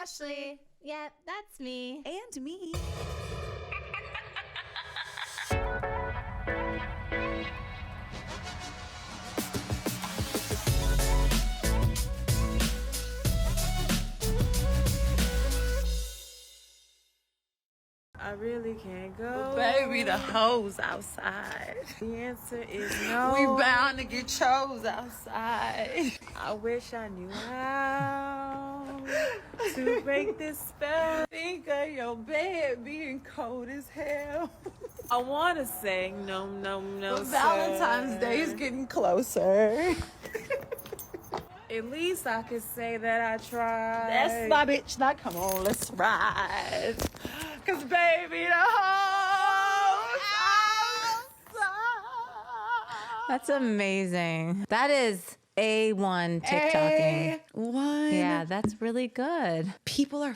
Ashley. Yep, that's me. And me. I really can't go. Baby, the hoes outside. The answer is no. We bound to get chose outside. I wish I knew how to break this spell. Think of your bed being cold as hell. I want to say no, But sir. Valentine's Day is getting closer. At least I could say that I tried. That's my bitch. Now come on, let's ride. Cause baby, the hoes outside. That's amazing. That is A1 TikToking. A1. Yeah, that's really good. People are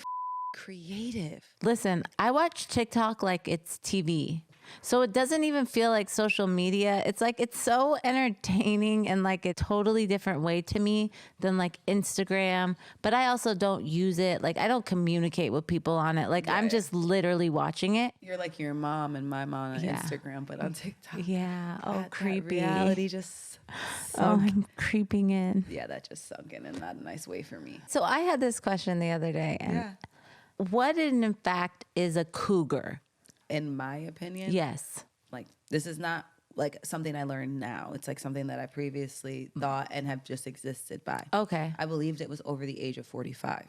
creative. Listen, I watch TikTok like it's TV. So it doesn't even feel like social media. It's like, it's so entertaining and like a totally different way to me than like Instagram. But I also don't use it. Like I don't communicate with people on it. Like I'm just literally watching it. You're like your mom and my mom on Instagram, but on TikTok. Yeah. Oh, That creepy. reality just Oh, sunk. I'm creeping in. Yeah, that just sunk in not a nice way for me. So I had this question the other day. And what in fact is a cougar? In my opinion, Yes. like this is not like something I learned now. It's like something that I previously thought and have just existed by. Okay. I believed it was over the age of 45.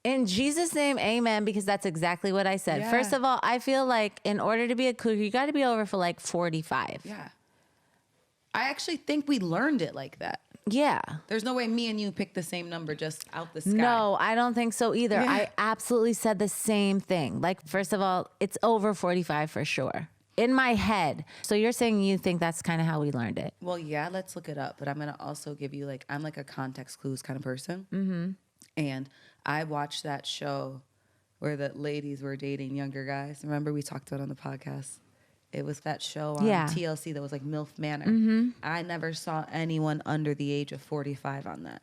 In Jesus' name, amen, because that's exactly what I said. Yeah. First of all, I feel like in order to be a cougar, you got to be over for like 45. Yeah. I actually think we learned it like that. Yeah. There's no way me and you picked the same number just out the sky. No, I don't think so either. Yeah. I absolutely said the same thing. Like, first of all, it's over 45 for sure. In my head. So you're saying you think that's kind of how we learned it? Well, yeah, let's look it up. But I'm going to also give you like, I'm like a context clues kind of person. Mm-hmm. And I watched that show where the ladies were dating younger guys. Remember we talked about it on the podcast? It was that show on TLC that was like MILF Manor. Mm-hmm. I never saw anyone under the age of 45 on that.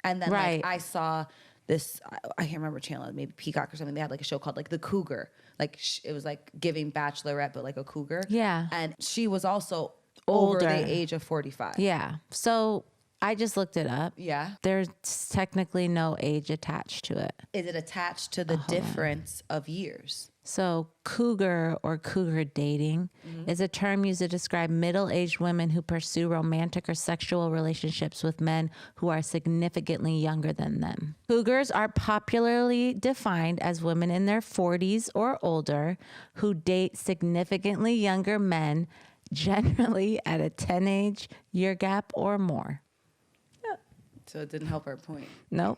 And then like, I saw this, I can't remember channel, maybe Peacock or something. They had like a show called like The Cougar. Like it was like giving Bachelorette, but like a cougar. Yeah. And she was also Older. over the age of 45. Yeah. So I just looked it up. Yeah. There's technically no age attached to it. Is it attached to the difference of years? So cougar or cougar dating is a term used to describe middle-aged women who pursue romantic or sexual relationships with men who are significantly younger than them. Cougars are popularly defined as women in their 40s or older who date significantly younger men, generally at a 10-age year gap or more. So it didn't help our point. Nope.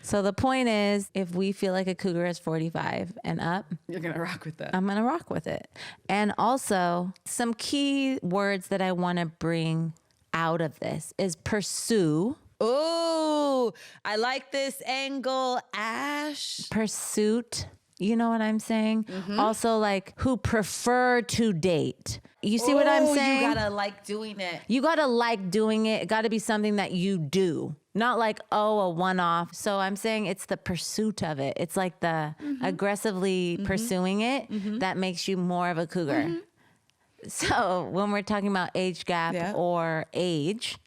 So the point is, if we feel like a cougar is 45 and up, You're going to rock with that. I'm going to rock with it. And also, some key words that I want to bring out of this is pursue. Oh, I like this angle, Ash. Pursuit. You know what I'm saying? Also, like, who prefer to date. You see what I'm saying? You gotta like doing it. You gotta like doing it. It gotta be something that you do. Not like, oh, a one-off. So I'm saying it's the pursuit of it. It's like the aggressively pursuing it that makes you more of a cougar. So when we're talking about age gap or age,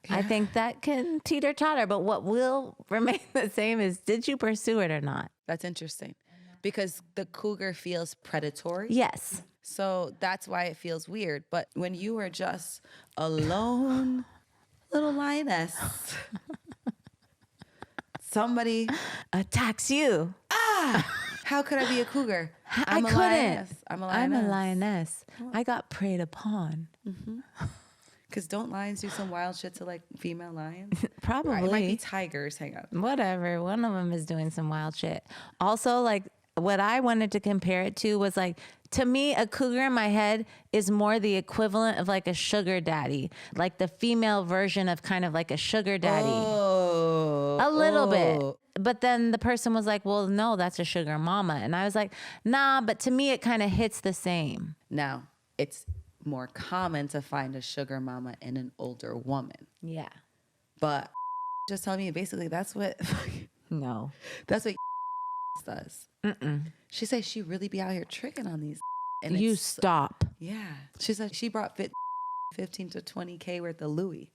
I think that can teeter-totter. But what will remain the same is, did you pursue it or not? That's interesting. Because the cougar feels predatory. Yes. So that's why it feels weird. But when you are just a lone little lioness, somebody attacks you. How could I be a cougar? I couldn't. Lioness. I'm a lioness. I'm a lioness. I got preyed upon. Because don't lions do some wild shit to like female lions? Probably. Right, it might be tigers. Hang on. Whatever. One of them is doing some wild shit. Also, like, what I wanted to compare it to was like, to me, a cougar in my head is more the equivalent of like a sugar daddy, like the female version of kind of like a sugar daddy. Oh. A little bit. But then the person was like, well, no, that's a sugar mama. And I was like, nah, but to me, it kind of hits the same. Now, it's more common to find a sugar mama in an older woman. Yeah. But just tell me, basically, that's what No. That's what does. She says she really be out here tricking on these. And You stop. Yeah. She said she brought 15 to 20K worth of Louis.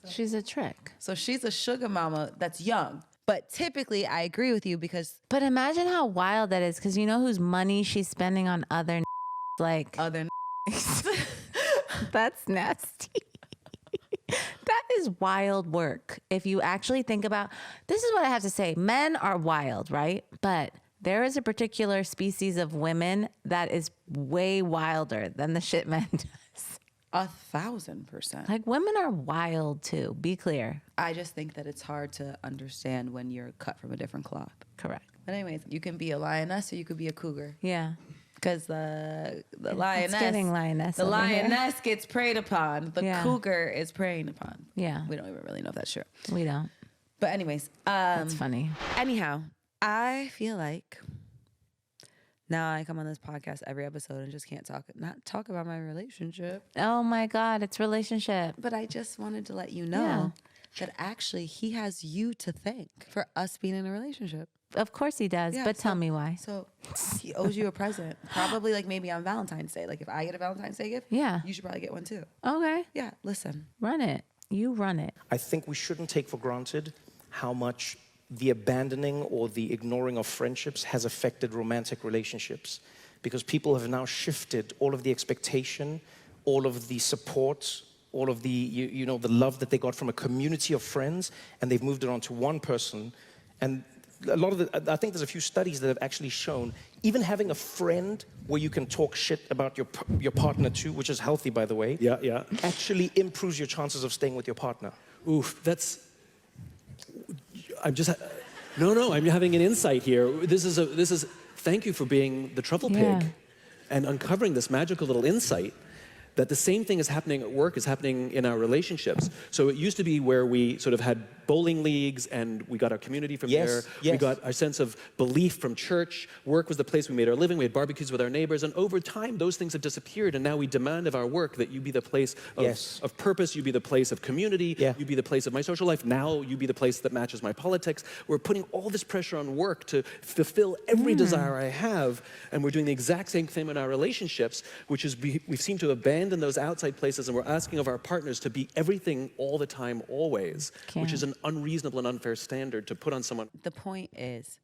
She's a trick. So she's a sugar mama that's young. But typically, I agree with you because But imagine how wild that is, because you know whose money she's spending on other like other that's nasty. That is wild work. If you actually think about, this is what I have to say. Men are wild, right? But there is a particular species of women that is way wilder than the shit men does. 1,000%. Like, women are wild too. Be clear. I just think that it's hard to understand when you're cut from a different cloth. Correct. But anyways, you can be a lioness or you could be a cougar. Yeah. Because the lioness, It's getting lioness. the over here. lioness gets preyed upon. The Yeah. cougar is preying upon. Yeah. We don't even really know if that's true. We don't. But anyways, That's funny. anyhow, I feel like now I come on this podcast every episode and just can't not talk about my relationship. Oh my God, it's relationship. But I just wanted to let you know that actually he has you to thank for us being in a relationship. Of course he does, Yeah, but tell me why. So he owes you a present. Probably like maybe on Valentine's Day. Like if I get a Valentine's Day gift, Yeah. you should probably get one too. Okay. Yeah, listen. Run it. You run it. I think we shouldn't take for granted how much the abandoning or the ignoring of friendships has affected romantic relationships, because people have now shifted all of the expectation, all of the support, all of the you know the love that they got from a community of friends, and they've moved it on to one person. And a lot of I think there's a few studies that have actually shown even having a friend where you can talk shit about your partner too, which is healthy, by the way. Yeah. Actually improves your chances of staying with your partner. Oof, I'm having an insight here. This is thank you for being the truffle Yeah. pig and uncovering this magical little insight that the same thing is happening at work is happening in our relationships. So it used to be where we sort of had bowling leagues and we got our community from there. Yes. We got our sense of belief from church. Work was the place we made our living. We had barbecues with our neighbors. And over time, those things have disappeared. And now we demand of our work that you be the place of purpose. You be the place of community. Yeah. You be the place of my social life. Now you be the place that matches my politics. We're putting all this pressure on work to fulfill every desire I have. And we're doing the exact same thing in our relationships, which is we seem to abandon those outside places and we're asking of our partners to be everything all the time, always, which is an unreasonable and unfair standard to put on someone. The point is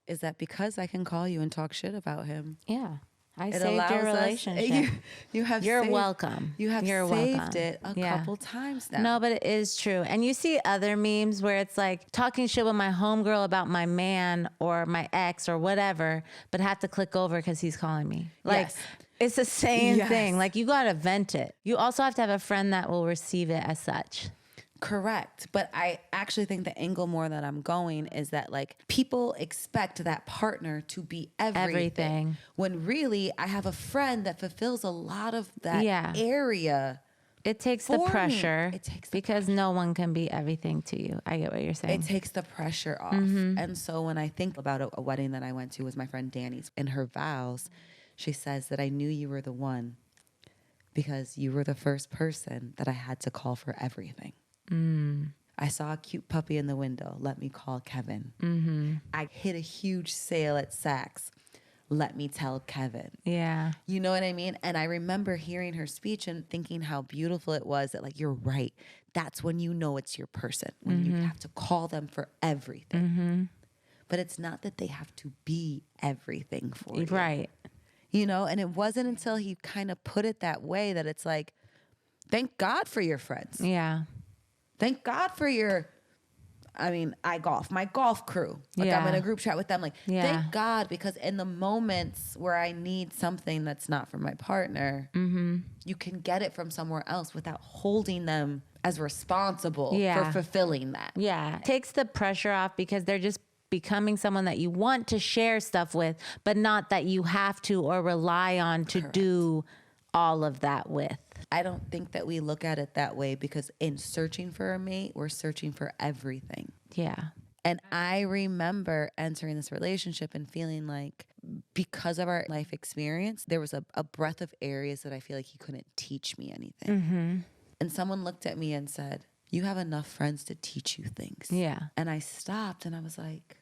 that because I can call you and talk shit about him, Yeah. I it saved allows your us. relationship. You're welcome. You have You're saved welcome. it a couple times now. No, but it is true. And you see other memes where it's like talking shit with my homegirl about my man or my ex or whatever, but have to click over because he's calling me. Like, Yes. it's the same Yes. thing. Like, you got to vent it. You also have to have a friend that will receive it as such. Correct. But I actually think the angle more that I'm going is that like people expect that partner to be everything. When really I have a friend that fulfills a lot of that area. It takes the For me. pressure It takes the because no one can be everything to you. I get what you're saying. It takes the pressure off. And so when I think about a wedding that I went to was my friend Danny's. In her vows, she says that I knew you were the one because you were the first person that I had to call for everything. I saw a cute puppy in the window. Let me call Kevin. I hit a huge sale at Saks. Let me tell Kevin. Yeah. You know what I mean? And I remember hearing her speech and thinking how beautiful it was that like, you're right. That's when you know it's your person, when you have to call them for everything. But it's not that they have to be everything for you. Right. You know, and it wasn't until he kind of put it that way that it's like, thank God for your friends. Yeah. Thank God for I golf, my golf crew. Like I'm in a group chat with them. Like, thank God, because in the moments where I need something that's not from my partner, you can get it from somewhere else without holding them as responsible for fulfilling that. Yeah. It takes the pressure off because they're just becoming someone that you want to share stuff with, but not that you have to or rely on to do all of that with. I don't think that we look at it that way because in searching for a mate, we're searching for everything. Yeah. And I remember entering this relationship and feeling like because of our life experience, there was a breadth of areas that I feel like he couldn't teach me anything. And someone looked at me and said, you have enough friends to teach you things. Yeah. And I stopped and I was like,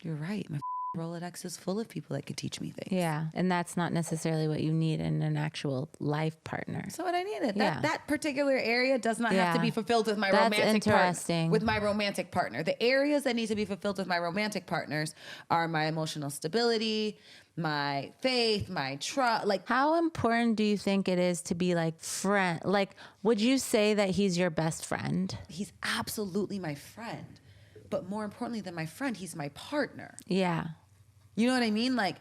you're right. My Rolodex is full of people that could teach me things. Yeah. And that's not necessarily what you need in an actual life partner. So what I needed. Yeah. That particular area does not have to Yeah. be fulfilled with my That's romantic interesting. partner. With my romantic partner. The areas that need to be fulfilled with my romantic partners are my emotional stability, my faith, my trust. Like, How important do you think it is to be like friend? Like, would you say that he's your best friend? he's absolutely my friend. But more importantly than my friend, he's my partner. Yeah. You know what I mean? Like,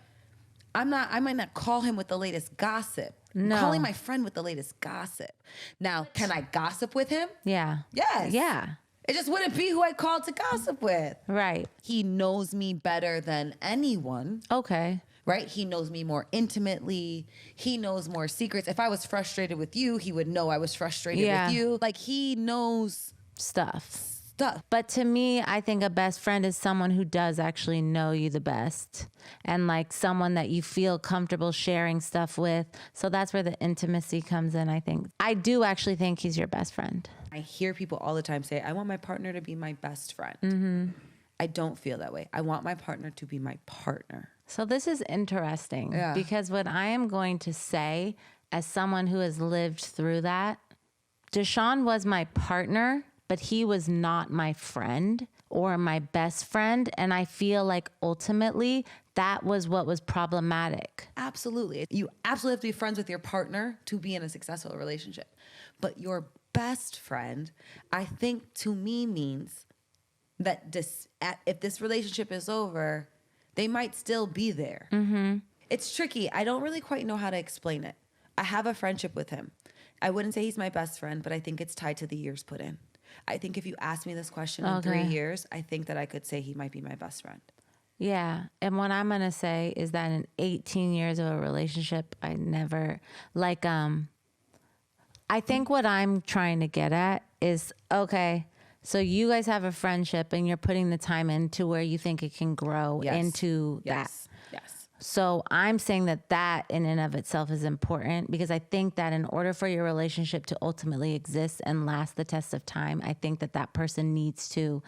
I might not call him with the latest gossip. No. I'm calling my friend with the latest gossip. Now, can I gossip with him? Yeah. Yes. Yeah. It just wouldn't be who I called to gossip with. Right. He knows me better than anyone, Okay. right? He knows me more intimately. He knows more secrets. If I was frustrated with you, he would know I was frustrated Yeah. with you. Like, he knows Stuff. stuff. But to me, I think a best friend is someone who does actually know you the best and like someone that you feel comfortable sharing stuff with. So that's where the intimacy comes in, I think. I do actually think he's your best friend. I hear people all the time say, I want my partner to be my best friend. Mm-hmm. I don't feel that way. I want my partner to be my partner. So this is interesting because what I am going to say as someone who has lived through that, Deshaun was my partner, but he was not my friend or my best friend. And I feel like ultimately that was what was problematic. Absolutely. You absolutely have to be friends with your partner to be in a successful relationship. But your best friend, I think to me means that if this relationship is over, they might still be there. Mm-hmm. It's tricky. I don't really quite know how to explain it. I have a friendship with him. I wouldn't say he's my best friend, but I think it's tied to the years put in. I think if you ask me this question in 3 years, I think that I could say he might be my best friend. Yeah. And what I'm going to say is that in 18 years of a relationship, I never like, I think what I'm trying to get at is, okay, so you guys have a friendship and you're putting the time into where you think it can grow into that. Yes. So I'm saying that that in and of itself is important because I think that in order for your relationship to ultimately exist and last the test of time, I think that that person needs to.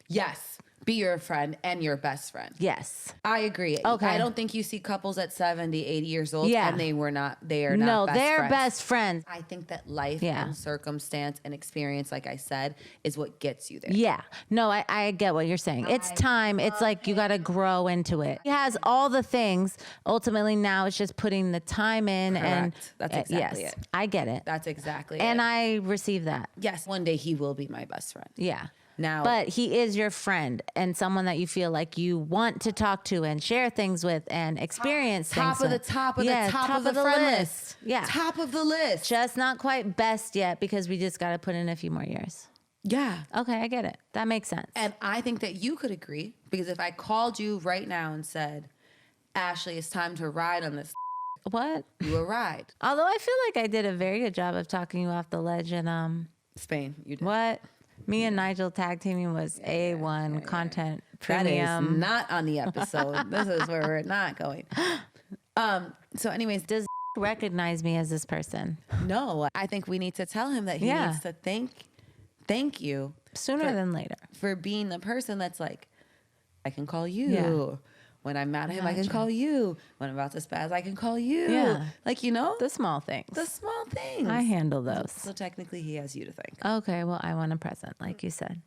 Yes. Be your friend and your best friend. Yes. I agree. Okay. I don't think you see couples at 70, 80 years old and they are not No, best they're friends. best friends. I think that life and circumstance and experience, like I said, is what gets you there. Yeah. No, I get what you're saying. It's time. It's like you got to grow into it. He has all the things. Ultimately, now it's just putting the time in. And That's exactly yes, it. I get it. That's exactly And it. I receive that. Yes, one day he will be my best friend. Yeah. Now, But he is your friend and someone that you feel like you want to talk to and share things with and experience things top of the with. top of Yeah, the top of the friend list. Yeah. Top of the list. Just not quite best yet because we just got to put in a few more years. Yeah. Okay, I get it. That makes sense. And I think that you could agree because if I called you right now and said, Ashley, it's time to ride on this, What? you will ride. Although I feel like I did a very good job of talking you off the ledge and Spain, you did. what? Me and Nigel tag teaming was A1 content That is premium. not on the episode. This is where we're not going. So anyways, Does recognize me as this person no, I think we need to tell him that he Yeah. needs to thank you sooner than later? for being the person that's like, I can call you. Yeah. When I'm mad at him, I can call you. When I'm about to spaz, I can call you. Yeah. Like, you know, The small things. the small things. I handle those. So technically he has you to thank. Okay, well, I want a present, like you said.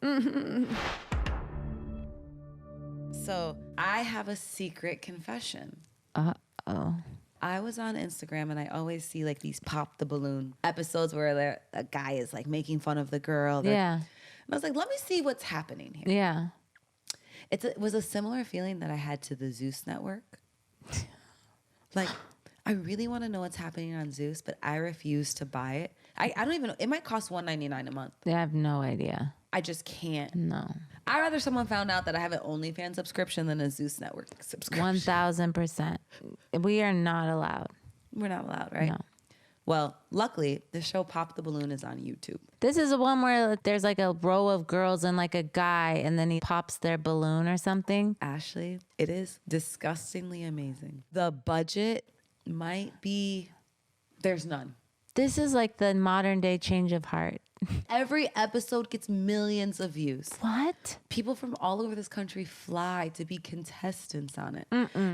So I have a secret confession. Uh-oh. I was on Instagram and I always see like these pop the balloon episodes where a guy is like making fun of the girl. Yeah. And I was like, let me see what's happening here. Yeah. It was a similar feeling that I had to the Zeus network. Like, I really want to know what's happening on Zeus, but I refuse to buy it. I don't even know. It might cost $1.99 a month. I have no idea. I just can't. No. I'd rather someone found out that I have an OnlyFans subscription than a Zeus network subscription. 1,000%. We are not allowed. We're not allowed, right? No. Well, luckily, the show Pop the Balloon is on YouTube. This is the one where there's like a row of girls and like a guy, and then he pops their balloon or something. Ashley, it is disgustingly amazing. The budget might be, there's none. This is like the modern day change of heart. Every episode gets millions of views. What? People from all over this country fly to be contestants on it.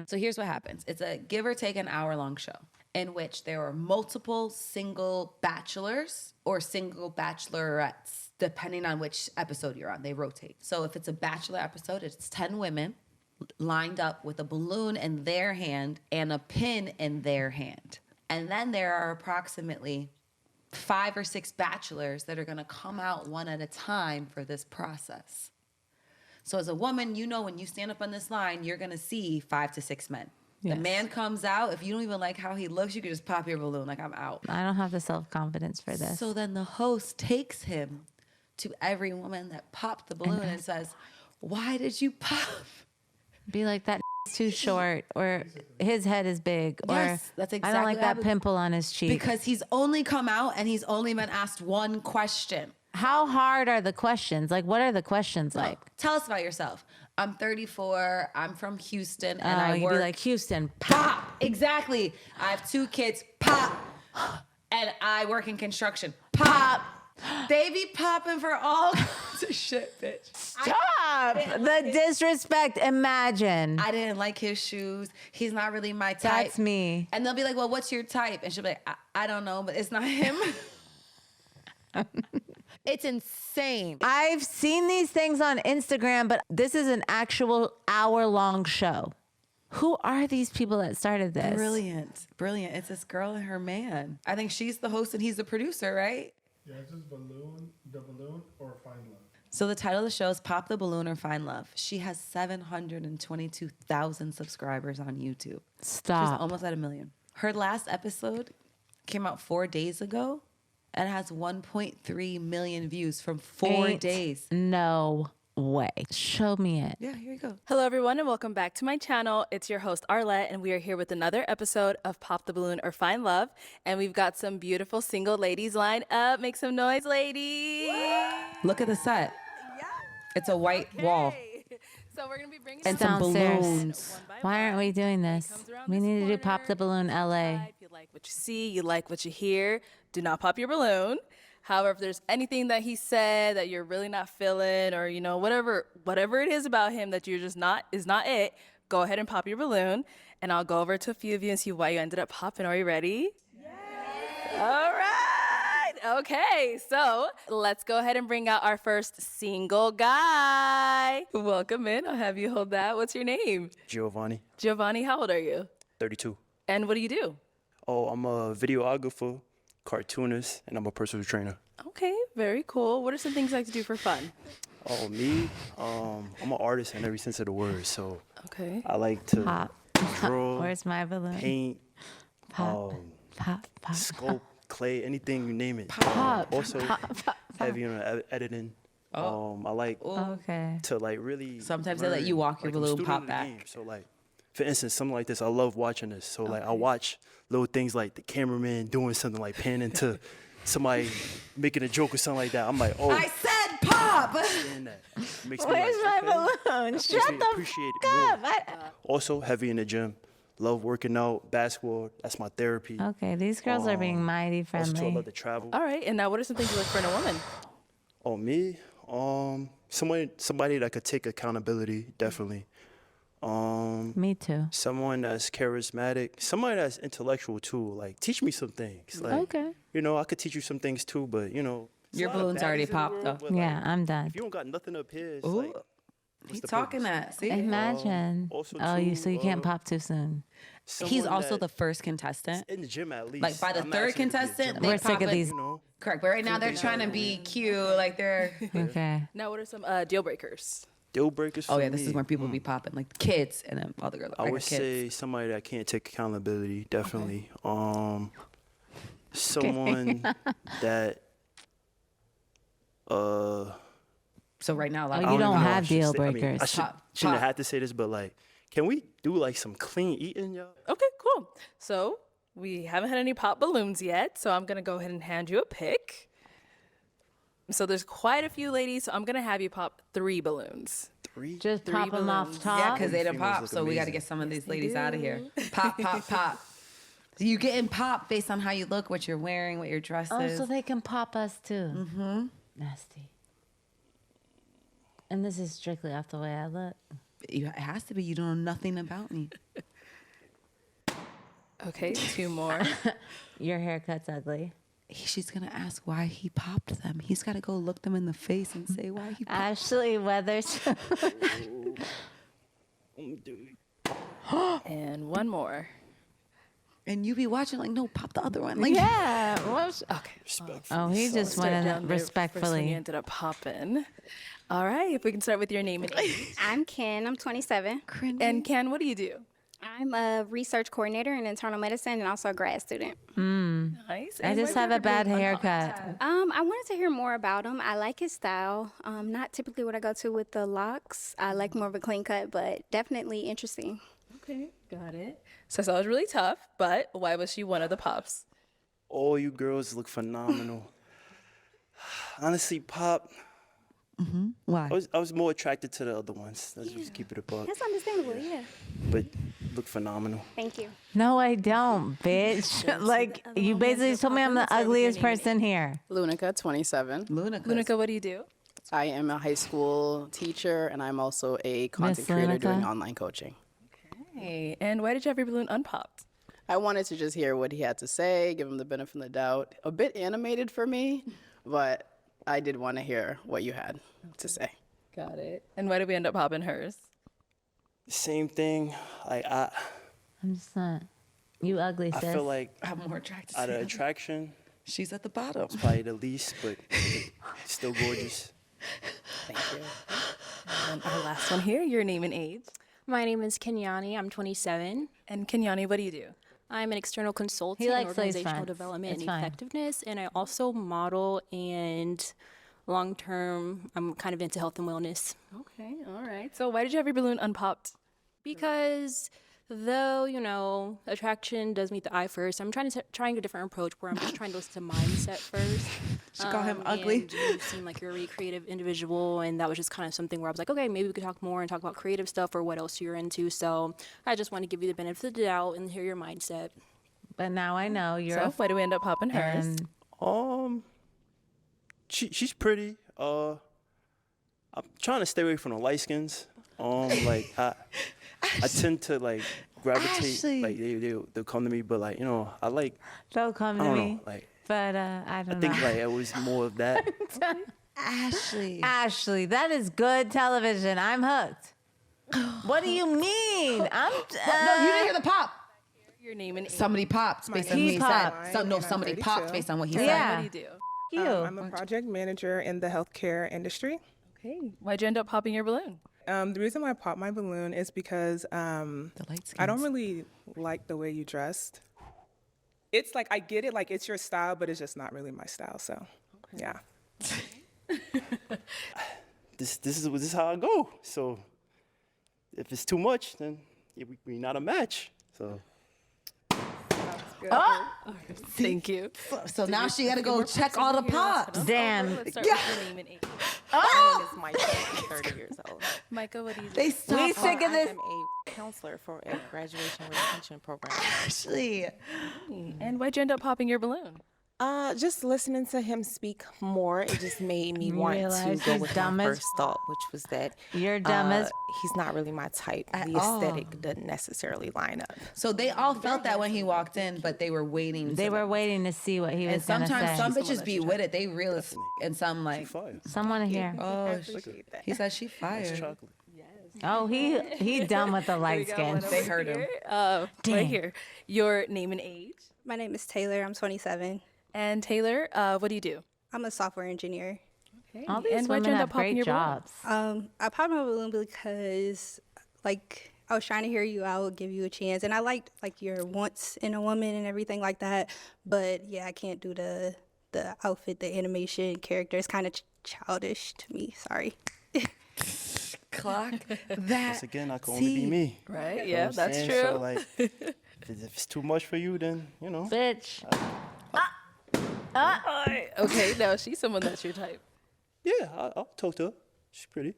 So here's what happens. It's a give or take an hour-long show in which there are multiple single bachelors or single bachelorettes, depending on which episode you're on. They rotate. So if it's a bachelor episode, it's 10 women lined up with a balloon in their hand and a pin in their hand. And then there are approximately 5 or 6 bachelors that are going to come out one at a time for this process. So as a woman, you know, when you stand up on this line, you're going to see 5 to 6 men. Yes. The man comes out. If you don't even like how he looks, you can just pop your balloon like, I'm out. I don't have the self-confidence for this. So then the host takes him to every woman that popped the balloon and says, why did you pop? Be like, that is too short, or his head is big, or Yes, that's I exactly don't like what that happened. pimple on his cheek. Because he's only come out and he's only been asked one question. How hard are the questions? Like, what are the questions like? Tell us about yourself. I'm 34. I'm from Houston, and Oh, I you'd work. be like, Houston, Pop. Exactly. I have 2 kids. Pop. And I work in construction. Pop. They be popping for all kinds of shit, bitch. stop the disrespect. Imagine. I didn't like his shoes. He's not really my type. That's me. And they'll be like, well, what's your type? And she'll be like, I don't know, but it's not him. It's insane. I've seen these things on Instagram, but this is an actual hour-long show. Who are these people that started this? Brilliant. Brilliant. It's this girl and her man. I think she's the host and he's the producer, right? Yeah, it's just the balloon or find love. So the title of the show is Pop the Balloon or Find Love. She has 722,000 subscribers on YouTube. She's Stop. almost at 1 million. Her last episode came out 4 days ago and has 1.3 million views from 4 Ain't days. No way. Show me it. Yeah, here you go. Hello, everyone, and welcome back to my channel. It's your host, Arlette, and we are here with another episode of Pop the Balloon or Find Love. And we've got some beautiful single ladies lined up. Make some noise, ladies. Look at the set. Yeah. It's a white wall. So we're going to be bringing And some some Downstairs. balloons. one by Why aren't we doing one. this? Comes around We this need to do corner. Pop the Balloon LA. If you like what you see, you like what you hear, do not pop your balloon. However, if there's anything that he said that you're really not feeling, or you know, whatever it is about him that you're just not it, go ahead and pop your balloon, and I'll go over to a few of you and see why you ended up popping. Are you ready? Yes. All right. Okay. So let's go ahead and bring out our first single guy. Welcome in. I'll have you hold that. What's your name? Giovanni, Giovanni. How old are you? 32. And what do you do? Oh, I'm a videographer, cartoonist, and I'm a personal trainer. Okay, very cool. What are some things you like to do for fun? Oh, me? I'm an artist in every sense of the word, so Okay. I like to Pop. draw, Where's my balloon? paint, Pop. Pop. Pop. sculpt, clay, anything you name it. Pop. Also, heavy on editing. I like Okay. to like really. Sometimes they let learn, you walk your like, I'm a balloon, student pop of the back. game, so like, for instance, something like this, I love watching this. So like, I watch little things like the cameraman doing something like panning to somebody making a joke or something like that. I'm like, oh, I said pop. understand that. Makes me Where's like, my okay. balloon? Makes Shut me the appreciate f it more. up. Also, heavy in the gym. Love working out, basketball. That's my therapy. Okay, these girls are being mighty Also, I friendly. love to travel. All right. And now, what are some things you look for in a woman? Oh, me? Somebody that could take accountability, definitely. Me too. Someone that's charismatic. Somebody that's intellectual too. Like, teach me some things. Like, Okay. you know, I could teach you some things too, but you know. there's Your a lot of balloon's already baddies in the popped, world, though. but, like, Yeah, I'm done. if you don't got nothing up here, it's Ooh. like, what's He's the talking purpose? that. See? Imagine. Also, Oh, you too, so you can't pop too soon. He's someone also that- the first contestant. in the gym at least. Like by the I'm third asking to be a contestant, gym they We're rat, sick pop of it. these. You know, Correct, but right now they're trying to be cute, like they're. Okay. Now, what are some deal breakers? deal breakers. Oh for yeah, this me, is where people be popping, like the kids, and then all the girls. I got would kids. say somebody that can't take accountability, definitely. Someone that So right now, a lot Oh, of you I don't even know have I should deal say- I mean, breakers. I shouldn't Pop. have had to say this, but like, can we do like some clean eating, y'all? Okay, cool. So we haven't had any pop balloons yet, so I'm gonna go ahead and hand you a pick. So there's quite a few ladies, so I'm gonna have you pop 3 balloons. Just pop them off balloons. top. yeah, because they done Females pop. look So we got to amazing. get some of these ladies out of here. Pop, pop, pop. You getting popped based on how you look, what you're wearing, what your dress Oh, is. so they can pop us too. Mm-hmm. Nasty. And this is strictly off the way I look. It has to be. You don't know nothing about me. Okay, 2 more. Your haircut's ugly. She's gonna ask why he popped them. He's got to go look them in the face and say why he popped. Ashley Weathers. And 1 more. And you be watching like, no, pop the other one. Like, Yeah. Okay. Oh, he just Start went down in there. First one respectfully. you ended up popping. All right, if we can start with your name and age. I'm Ken. I'm 27. And Ken, what do you do? I'm a research coordinator in internal medicine and also a grad student. Nice. I And just why have did a bad you haircut. I wanted to hear more about him. I like his style. Not typically what I go to with the locks. I like more of a clean cut, but definitely interesting. Okay, got it. So that was really tough, but why was she one of the pops? All you girls look phenomenal. Honestly, Pop, why? I was more attracted to the other ones. Let's just keep it a buck. That's understandable, yeah. But look phenomenal. Thank you. No, I don't, bitch. Like, you basically told me I'm the ugliest person here. Lunica, 27. Lunica, what do you do? I am a high school teacher, and I'm also a content creator Lunica? doing online coaching. Hey, and why did you have your balloon unpopped? I wanted to just hear what he had to say, give him the benefit of the doubt. A bit animated for me, but I did want to hear what you had to say. Got it. And why did we end up popping hers? Same thing. I'm just not. You ugly, sis. I feel like I'm more attracted out to of him. attraction, She's at the bottom. probably the least, but still gorgeous. Thank you. And our last one here, your name and age. My name is Kenyani. I'm 27. And Kenyani, what do you do? I'm an external consultant He in likes lace organizational fronts. development It's and fine. effectiveness, and I also model and long term. I'm kind of into health and wellness Okay, all right. So why did you have your balloon unpopped? because though attraction does meet the eye first, I'm trying a different approach where I'm just trying to listen to mindset first. She called him ugly. And you seem like you're a really creative individual, and that was just kind of something where I was like, okay, maybe we could talk more and talk about creative stuff or what else you're into. So I just want to give you the benefit of the doubt and hear your mindset. But now I know you're So why do we end up popping hers? and She's pretty. I'm trying to stay away from the light skins. Like I tend to like gravitate. Ashley. Like they'll come to me, but like I like don't come I to don't me. know. Like But I don't I think know. like it was more of that. Ashley. Ashley, that is good television. I'm hooked. What do you mean? I'm No, you didn't hear the pop. Your name and age. Somebody popped based on He what he popped. said. So, no, And I'm somebody 32. popped based on what he Yeah. What do you do? you. I'm a project manager in the healthcare industry. Okay. Why'd you end up popping your balloon? The reason why I popped my balloon is because said. The light I don't skins. really like the way you dressed. It's like, I get it, like it's your style, but it's just not really my style. So, yeah. This is how I go. So if it's too much, then we're not a match. So Thank you. So now she got to go check all the pops. Damn. Let's start with your name and age. My name is Micah. I'm 30 years old. Micah, what do you do? They We stopped sick of I this. am a counselor for a graduation retention program. Ashley. And why'd you end up popping your balloon? Just listening to him speak more, it just made me want to realize go he's with dumb my as first thought, which was that You're dumb as he's not really my type. At The aesthetic doesn't necessarily line up. So they all felt that when he walked in, but they were waiting. They were waiting to see what he And was gonna sometimes say. some bitches be with it. They real as and some like, fire. Someone here. oh, he said she It's fired. chocolate. Oh, he done with the light skin. They heard him. Right here. Your name and age. My name is Taylor. I'm 27. And Taylor, what do you do? I'm a software engineer. Okay. All these and why'd you women end have up popping great your balloon? jobs. I popped my balloon because, like, I was trying to hear you out, give you a chance, and I liked like your wants in a woman and everything like that. But yeah, I can't do the outfit, the animation, character. It's kind of childish to me. Sorry. Clock that. Once again, I can only be me. Right? You know Yeah, what I'm that's saying? true. So like, if it's too much for you, then Bitch. Okay, now she's someone that's your type. Yeah, I'll talk to her. She's pretty.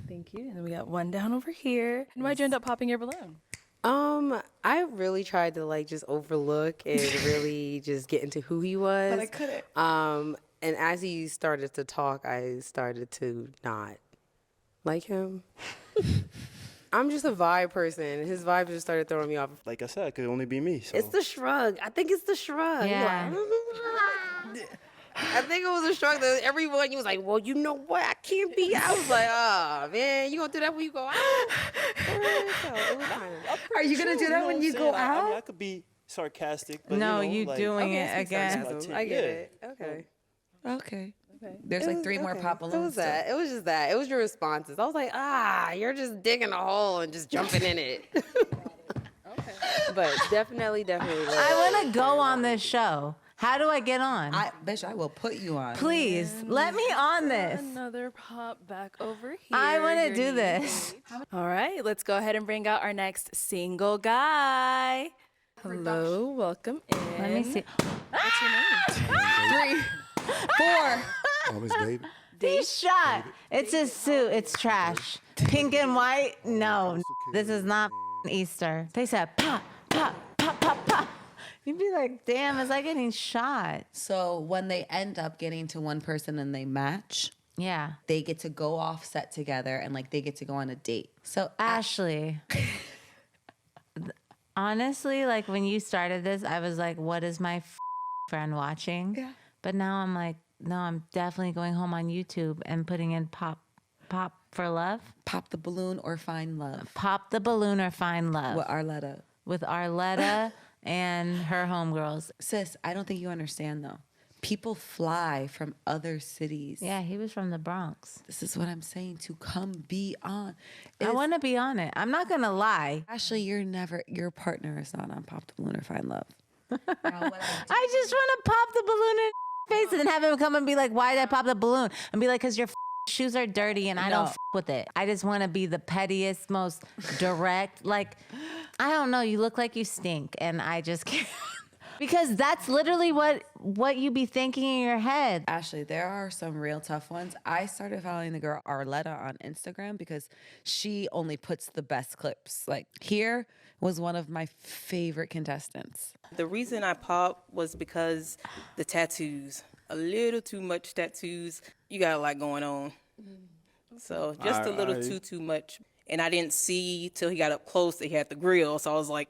Thank you. And then we got one down over here. And why'd you end up popping your balloon? I really tried to like just overlook and really just get into who he was. But I couldn't. And as he started to talk, I started to not like him. I'm just a vibe person. His vibe just started throwing me off. Like I said, it could only be me. So. It's the shrug. I think it's the shrug. Yeah. I think it was a shrug that everyone, you was like, well, you know what? I can't be. I was like, oh, man, you gonna do that when you go out? So it was kind of, Are you gonna do that when you go out? I mean, I could be sarcastic, but No, you know, you like, doing it it's again. sarcasm. I get it. Okay. Okay. There's like 3 more pop balloons. It was that. It was just that. It was your responses. I was like, you're just digging a hole and just jumping in it. Okay. But definitely. I want to go on this show. How do I get on? Bitch, I will put you on. Please, let me on this. Another pop back over here. I want to Your do name this. All right, let's go ahead and bring out our next single guy. Hello, welcome in. Let me see. What's your name? 3, 4. Oh, it's David. He's shot. It's his suit. It's trash. Pink and white? No. This is not Easter. They said pop, pop, pop, pop, pop. You'd be like, damn, is I getting shot? So when they end up getting to one person and they match, Yeah. they get to go off set together and like they get to go on a date. So Ashley, honestly, like when you started this, I was like, what is my friend watching? Yeah. But now I'm like, no, I'm definitely going home on YouTube and putting in pop for love. Pop the balloon or find love. Pop the balloon or find love. With Arletta. With Arletta and her homegirls. Sis, I don't think you understand though. People fly from other cities. Yeah, he was from the Bronx. This is what I'm saying, to come be on. I want to be on it. I'm not going to lie. Ashley, your partner is not on Pop the Balloon or Find Love. I just want to pop the balloon in his face and then have him come and be like, why did I pop the balloon? And be like, because your shoes are dirty and I don't with it. I just want to be the pettiest, most direct. Like, I don't know. You look like you stink. And I just can't. Because that's literally what you be thinking in your head. Ashley, there are some real tough ones. I started following the girl Arletta on Instagram because she only puts the best clips. Like, here was one of my favorite contestants. The reason I popped was because the tattoos. A little too much tattoos. You got a lot going on. So just a little too much. And I didn't see till he got up close that he had the grill. So I was like,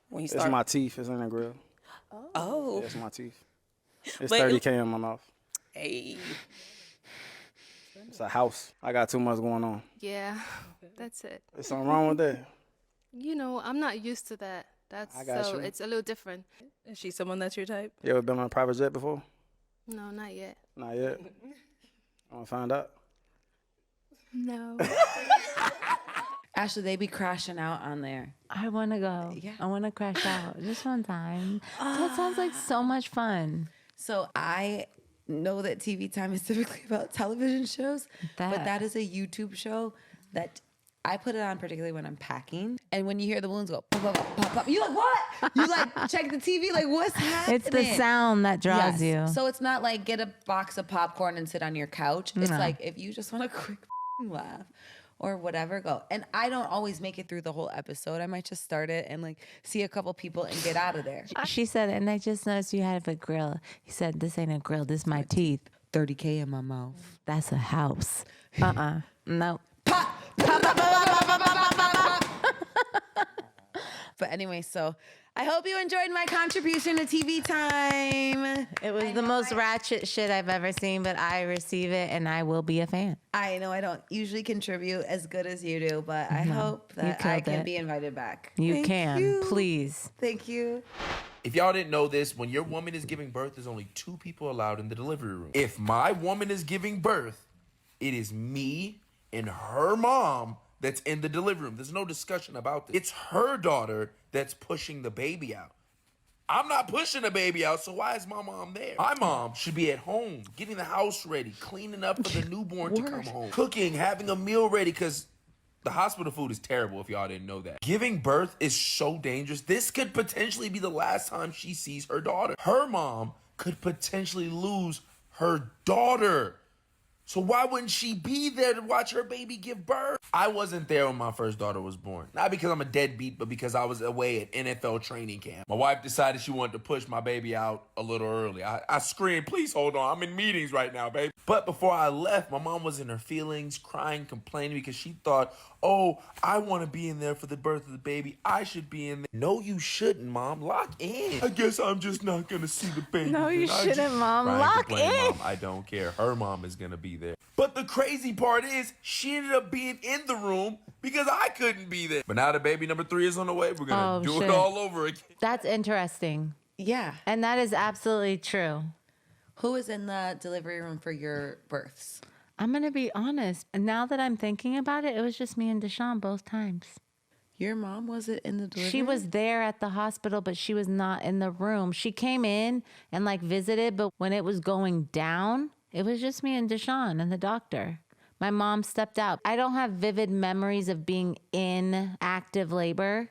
when he started. It's my teeth. It's in the grill. Oh. Yeah, it's my teeth. It's But 30K in my mouth. Hey. It's a house. I got too much going on. Yeah, that's it. There's something wrong with that. You know, I'm not used to that. That's I got so you. it's a little different. Is she someone that's your type? You ever been on a private jet before? No, not yet. Not yet. I want to find out. No. Ashley, they be crashing out on there. I want to go. Yeah. I want to crash out just one time. That sounds like so much fun. So I know that TV time is typically about television shows, but that is a YouTube show that I put it on particularly when I'm packing. And when you hear the balloons go pop, pop, pop, pop, pop, you like, what? You like check the TV, like what's happening? It's the sound that draws you. So it's not like get a box of popcorn and sit on your couch. It's No. like if you just want a quick laugh or whatever, go. And I don't always make it through the whole episode. I might just start it and like see a couple people and get out of there. She said, and I just noticed you have a grill. He said, this ain't a grill, this is my teeth. 30K in my mouth. That's a house. No. But anyway, so I hope you enjoyed my contribution to TV time. It was the most ratchet shit I've ever seen, but I receive it and I will be a fan. I know I don't usually contribute as good as you do, but I hope that I can be invited back. You Thank can, you. please. Thank you. If y'all didn't know this, when your woman is giving birth, there's only 2 people allowed in the delivery room. If my woman is giving birth, it is me and her mom that's in the delivery room. There's no discussion about this. It's her daughter that's pushing the baby out. I'm not pushing the baby out, so why is my mom there? My mom should be at home, getting the house ready, cleaning up for the newborn to come home, cooking, having a meal ready, because the hospital food is terrible if y'all didn't know that. Giving birth is so dangerous. This could potentially be the last time she sees her daughter. Her mom could potentially lose her daughter. So why wouldn't she be there to watch her baby give birth? I wasn't there when my first daughter was born. Not because I'm a deadbeat, but because I was away at NFL training camp. My wife decided she wanted to push my baby out a little early. I screamed, please hold on. I'm in meetings right now, baby. But before I left, my mom was in her feelings, crying, complaining because she thought, oh, I want to be in there for the birth of the baby. I should be in there. No, you shouldn't, Mom. Lock in. I guess I'm just not going to see the baby. No, you shouldn't, Mom. Crying, Lock complaining, in. Mom, I don't care. Her mom is going to be there. But the crazy part is she ended up being in the room because I couldn't be there. But now that baby number 3 is on the way, we're going to do it all over again. That's interesting. Yeah. And that is absolutely true. Who was in the delivery room for your births? I'm going to be honest. Now that I'm thinking about it, it was just me and Deshaun both times. Your mom wasn't in the delivery She room? was there at the hospital, but she was not in the room. She came in and like visited, but when it was going down, it was just me and Deshaun and the doctor. My mom stepped out. I don't have vivid memories of being in active labor.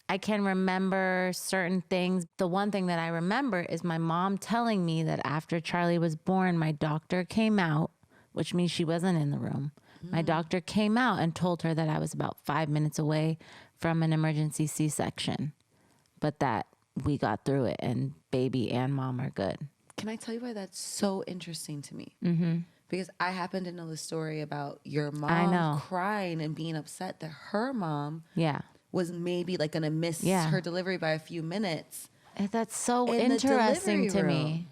I can remember certain things. The one thing that I remember is my mom telling me that after Charlie was born, my doctor came out, which means she wasn't in the room. My doctor came out and told her that I was about 5 minutes away from an emergency C-section, but that we got through it and baby and mom are good. Can I tell you why that's so interesting to me? Mm-hmm. Because I happen to know the story about your I mom know. crying and being upset that her mom Yeah. was maybe like going to miss her delivery by a few minutes. And that's so in the interesting to delivery me. room.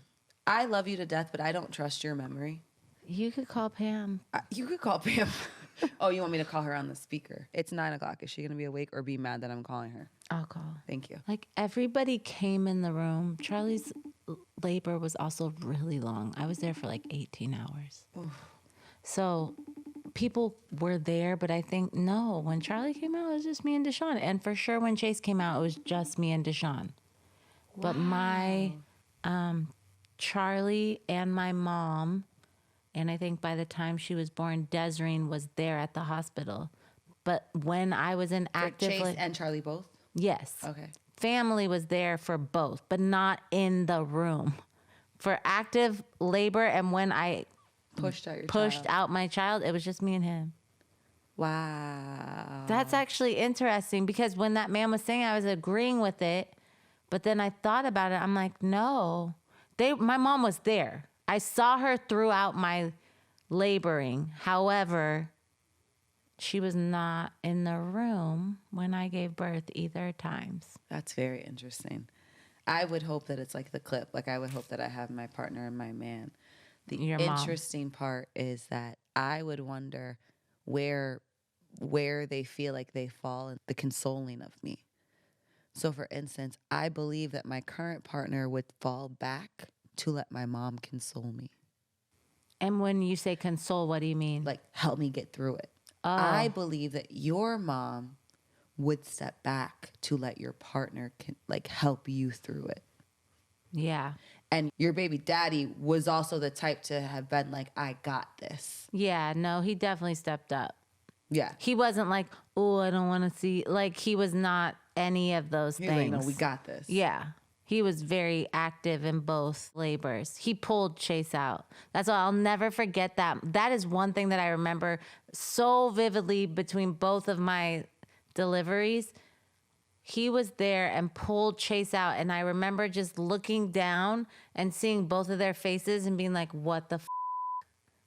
I love you to death, but I don't trust your memory. You could call Pam. You could call Pam. Oh, you want me to call her on the speaker? It's 9 o'clock. Is she going to be awake or be mad that I'm calling her? I'll call. Thank you. Like everybody came in the room. Charlie's labor was also really long. I was there for like 18 hours. So people were there, but I think no, when Charlie came out, it was just me and Deshaun. And for sure when Chase came out, it was just me and Deshaun. But my Charlie and my mom, and I think by the time she was born, Desireen was there at the hospital. But when I was in active Chase and Charlie both? Yes. Okay. Family was there for both, but not in the room. For active labor and when I pushed out my child, it was just me and him. Wow. That's actually interesting because when that man was saying, I was agreeing with it, but then I thought about it. I'm like, no, my mom was there. I saw her throughout my laboring. However, she was not in the room when I gave birth either times. That's very interesting. I would hope that it's like the clip. Like I would hope that I have my partner and my man. The interesting part is that I would wonder where they feel like they fall in the consoling of me. So for instance, I believe that my current partner would fall back to let my mom console me. And when you say console, what do you mean? Like help me get through it. Oh. I believe that your mom would step back to let your partner help you through it. Yeah. And your baby daddy was also the type to have been like, I got this. Yeah, no, he definitely stepped up. Yeah. He wasn't like, oh, I don't want to see. Like, he was not any of those He's things. like, no, we got this. Yeah. He was very active in both labors. He pulled Chase out. That's why I'll never forget that. That is one thing that I remember so vividly between both of my deliveries. He was there and pulled Chase out. And I remember just looking down and seeing both of their faces and being like, what the f***?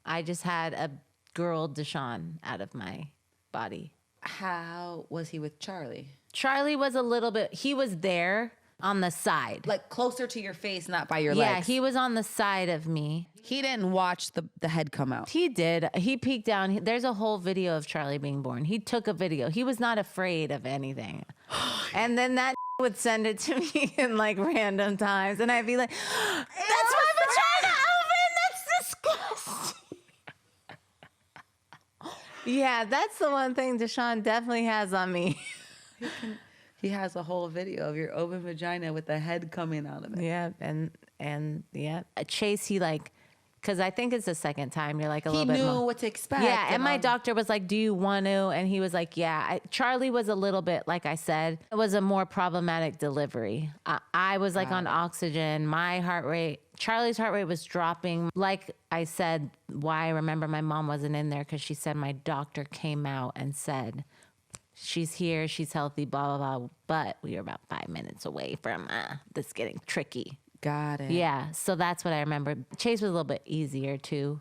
I just had a girl Deshaun out of my body. How was he with Charlie? Charlie was a little bit, he was there on the side. Like closer to your face, not by your Yeah, legs. he was on the side of me. He didn't watch the head come out. He did. He peeked down. There's a whole video of Charlie being born. He took a video. He was not afraid of anything. And then that would send it to me in like random times. And I'd be like, that's my vagina, Alvin. That's disgusting. Yeah, that's the one thing Deshaun definitely has on me. He has a whole video of your open vagina with the head coming out of it. Yeah, and yeah. Chase, he like because I think it's the second time you're like a He little bit knew more. what to expect. Yeah, and my all- doctor was like, "Do you want to?" And he was like, "Yeah." Charlie was a little bit, like I said, it was a more problematic delivery. I was like on oxygen. My heart rate, Charlie's heart rate was dropping. Like I said, why I remember my mom wasn't in there because she said my doctor came out and said, she's here, she's healthy, blah, blah, blah. But we were about 5 minutes away from this getting tricky. Got it. Yeah, so that's what I remember. Chase was a little bit easier too.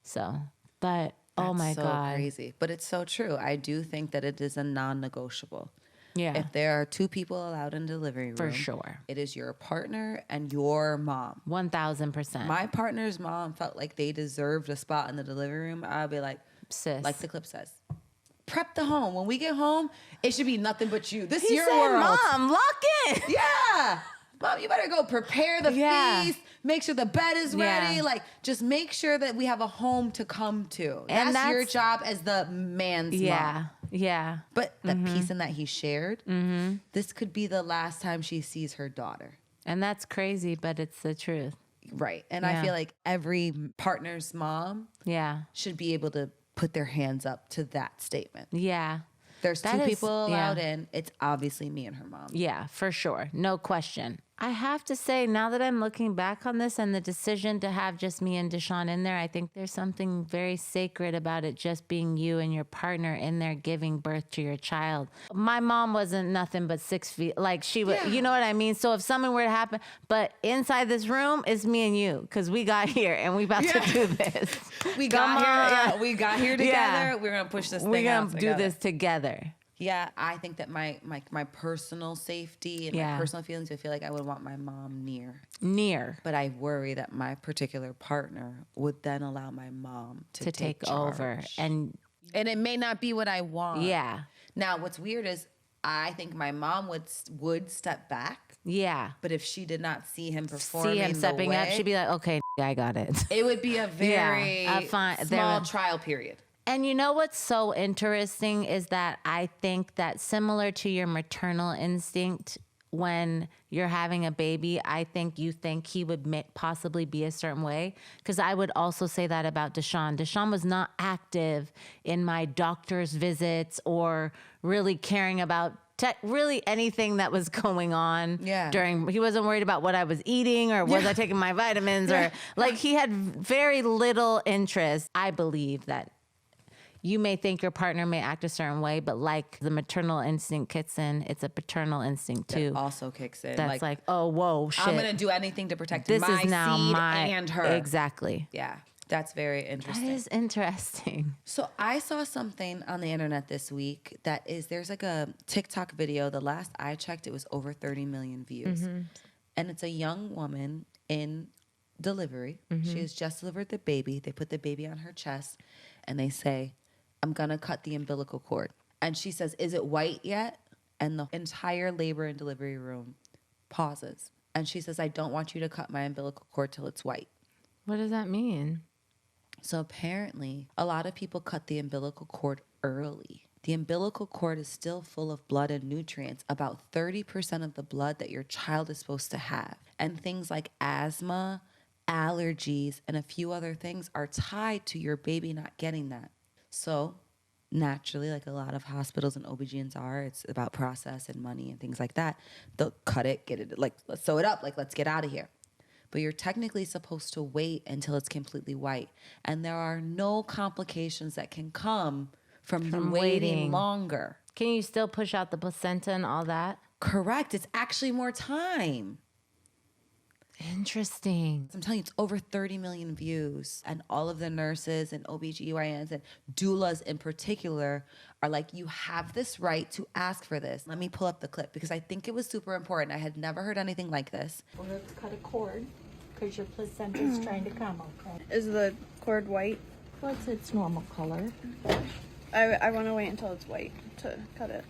So, but oh my so God. crazy. But it's so true. I do think that it is a non-negotiable. Yeah. If there are two people allowed in delivery room, For sure. it is your partner and your mom. 1000%. My partner's mom felt like they deserved a spot in the delivery room. I'd be like, sis, like the clip says, prep the home. When we get home, it should be nothing but you. This is he your said, world. Mom, lock in. Yeah. Mom, you better go prepare the feast. Make sure the bed is ready. Yeah. Like, just make sure that we have a home to come to. And That's your that's- job as the man's mom. Yeah. But the piece in that he shared, this could be the last time she sees her daughter. And that's crazy, but it's the truth. Right. And Yeah. I feel like every partner's mom Yeah. should be able to put their hands up to that statement. Yeah. There's That two is- people allowed yeah. in. It's obviously me and her mom. Yeah, for sure. No question. I have to say, now that I'm looking back on this and the decision to have just me and Deshaun in there, I think there's something very sacred about it just being you and your partner in there giving birth to your child. My mom wasn't nothing but 6 feet. Like she was, you know what I mean? So if something were to happen, but inside this room is me and you because we got here and we about to do this. We Come got here. on. Yeah, we got here together. Yeah. We're gonna push this We're thing out going to do together. this together. Yeah, I think that my personal safety and my Yeah. personal feelings, I feel like I would want my mom near. Near. But I worry that my particular partner would then allow my mom to take over. charge. And it may not be what I want. yeah. Now, what's weird is I think my mom would step back. Yeah. But if she did not see him performing See him the stepping up, way, she'd be like, okay, I got it. it would be a very fine. small trial period. And you know what's so interesting is that I think that similar to your maternal instinct, when you're having a baby, I think you think he would possibly be a certain way. Because I would also say that about Deshaun. Deshaun was not active in my doctor's visits or really caring about really anything that was going on during. He wasn't worried about what I was eating or was I taking my vitamins or like he had very little interest. I believe that you may think your partner may act a certain way, but like the maternal instinct kicks in, it's a paternal instinct too. That also kicks in. That's like, oh, whoa, shit. I'm gonna do anything to protect This my is now seed my and her. Exactly. Yeah, that's very interesting. That is interesting. So I saw something on the internet this week there's like a TikTok video. The last I checked, it was over 30 million views. And it's a young woman in delivery. She has just delivered the baby. They put the baby on her chest and they say, I'm gonna cut the umbilical cord. And she says, is it white yet? And the entire labor and delivery room pauses. And she says, I don't want you to cut my umbilical cord till it's white. What does that mean? So apparently, a lot of people cut the umbilical cord early. The umbilical cord is still full of blood and nutrients, about 30% of the blood that your child is supposed to have. And things like asthma, allergies, and a few other things are tied to your baby not getting that. So naturally, like a lot of hospitals and OB-GYNs are, it's about process and money and things like that. They'll cut it, get it, like, let's sew it up, like, let's get out of here. But you're technically supposed to wait until it's completely white. And there are no complications that can come from you waiting longer. Can you still push out the placenta and all that? Correct. It's actually more time. Interesting. I'm telling you, it's over 30 million views. And all of the nurses and OB-GYNs and doulas in particular are like, you have this right to ask for this. Let me pull up the clip because I think it was super important. I had never heard anything like this. We're going to cut a cord because your placenta is trying to come, okay? Is the cord white? What's its normal color? I want to wait until it's white to cut it.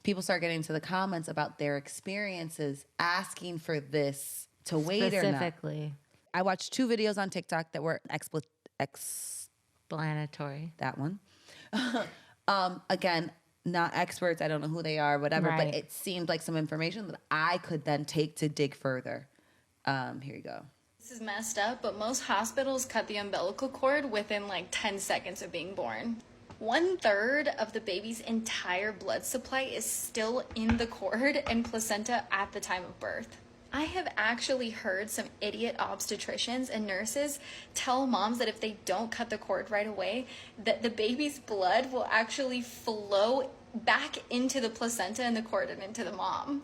People start getting into the comments about their experiences asking for this to wait or not. Specifically. I watched 2 videos on TikTok that were explanatory. That one. Again, not experts. I don't know who they are, whatever. Right. But it seemed like some information that I could then take to dig further. Here you go. This is messed up, but most hospitals cut the umbilical cord within like 10 seconds of being born. 1/3 of the baby's entire blood supply is still in the cord and placenta at the time of birth. I have actually heard some idiot obstetricians and nurses tell moms that if they don't cut the cord right away, that the baby's blood will actually flow back into the placenta and the cord and into the mom.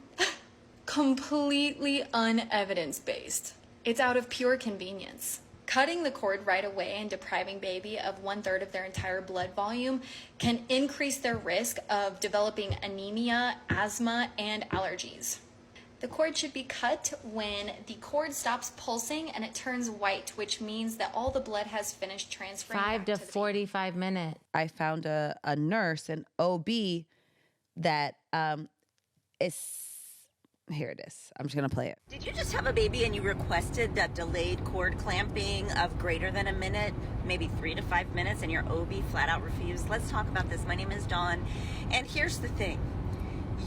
Completely unevidence-based. It's out of pure convenience. Cutting the cord right away and depriving baby of 1/3 of their entire blood volume can increase their risk of developing anemia, asthma, and allergies. The cord should be cut when the cord stops pulsing and it turns white, which means that all the blood has finished transferring. 5 to 45 minutes. I found a nurse, an OB, that is, here it is. I'm just going to play it. Did you just have a baby and you requested that delayed cord clamping of greater than a minute, maybe 3 to 5 minutes, and your OB flat out refused? Let's talk about this. My name is Dawn, and here's the thing.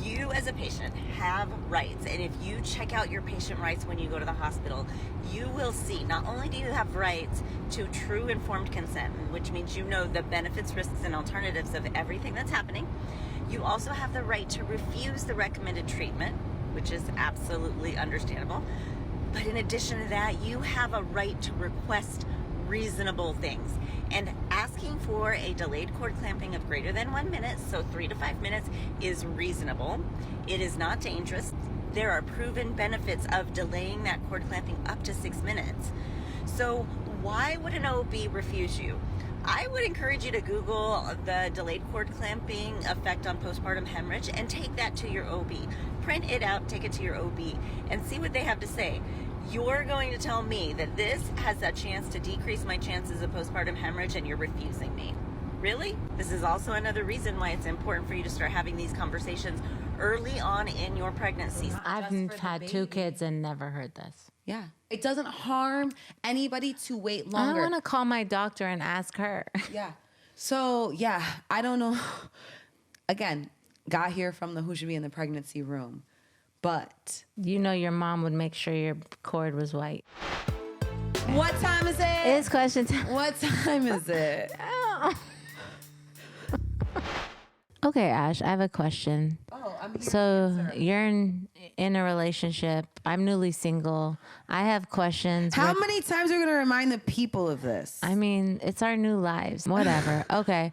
You as a patient have rights, and if you check out your patient rights when you go to the hospital, you will see not only do you have rights to true informed consent, which means you know the benefits, risks, and alternatives of everything that's happening, you also have the right to refuse the recommended treatment, which is absolutely understandable. But in addition to that, you have a right to request reasonable things. And asking for a delayed cord clamping of greater than 1 minute, so 3 to 5 minutes, is reasonable. It is not dangerous. There are proven benefits of delaying that cord clamping up to 6 minutes. So why would an OB refuse you? I would encourage you to Google the delayed cord clamping effect on postpartum hemorrhage and take that to your OB. Print it out, take it to your OB, and see what they have to say. You're going to tell me that this has a chance to decrease my chances of postpartum hemorrhage, and you're refusing me. Really? This is also another reason why it's important for you to start having these conversations early on in your pregnancy. I've had 2 kids and never heard this. Yeah. It doesn't harm anybody to wait longer. I want to call my doctor and ask her. Yeah. So, yeah, I don't know. Again, got here from the who should be in the pregnancy room. But you know your mom would make sure your cord was white. What time is it? It's question time. What time is it? Okay, Ash, I have a question. Oh, I'm here. So you're in a relationship. I'm newly single. I have questions. How many times are we going to remind the people of this? I mean, it's our new lives. Whatever. Okay.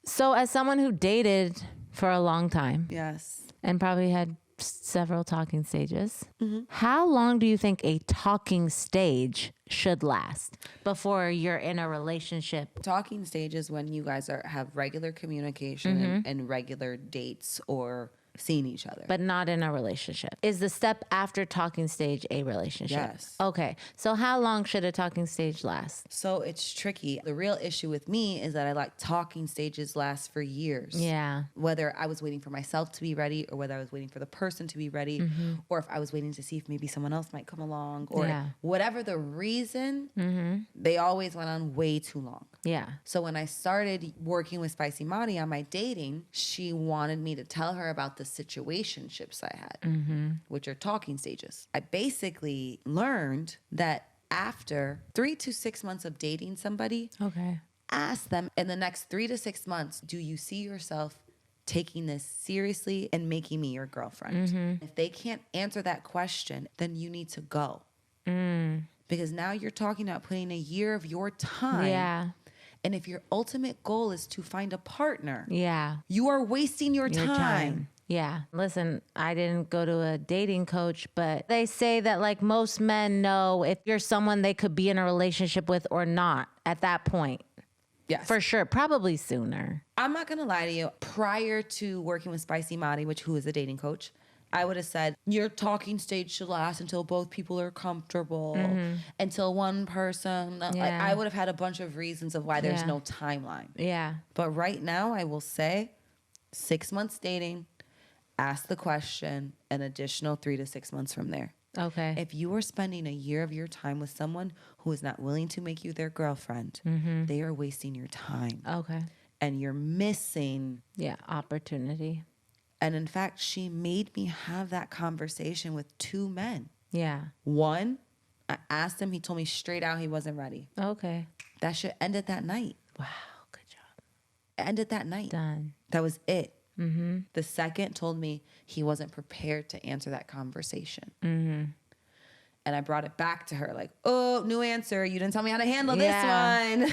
So as someone who dated for a long time. Yes. And probably had several talking stages. Mm-hmm. How long do you think a talking stage should last before you're in a relationship? Talking stage is when you guys have regular communication and regular dates or seeing each other. But not in a relationship. Is the step after talking stage a relationship? Yes. Okay. So how long should a talking stage last? So it's tricky. The real issue with me is that I like talking stages last for years. Yeah. Whether I was waiting for myself to be ready or whether I was waiting for the person to be ready or if I was waiting to see if maybe someone else might come along or whatever the reason, they always went on way too long. Yeah. So when I started working with Spicy Mari on my dating, she wanted me to tell her about the situationships I had, which are talking stages. I basically learned that after 3 to 6 months of dating somebody, ask them in the next 3 to 6 months, do you see yourself taking this seriously and making me your girlfriend? If they can't answer that question, then you need to go. Because now you're talking about putting a year of your time. Yeah. And if your ultimate goal is to find a partner, you are wasting your time. Yeah. Listen, I didn't go to a dating coach, but they say that like most men know if you're someone they could be in a relationship with or not at that point. Yes. For sure. Probably sooner. I'm not going to lie to you. Prior to working with Spicy Mari, who is a dating coach, I would have said your talking stage should last until both people are comfortable, until one person. I would have had a bunch of reasons of why there's no timeline. Yeah. But right now, I will say 6 months dating, ask the question, an additional 3 to 6 months from there. Okay. If you are spending a year of your time with someone who is not willing to make you their girlfriend, they are wasting your time. Okay. And you're missing opportunity. And in fact, she made me have that conversation with 2 men. Yeah. One I asked him. He told me straight out he wasn't ready. Okay. That shit ended that night. Wow. Good job. It ended that night. Done. That was it. The second told me he wasn't prepared to answer that conversation. And I brought it back to her like, oh, new answer. You didn't tell me how to handle this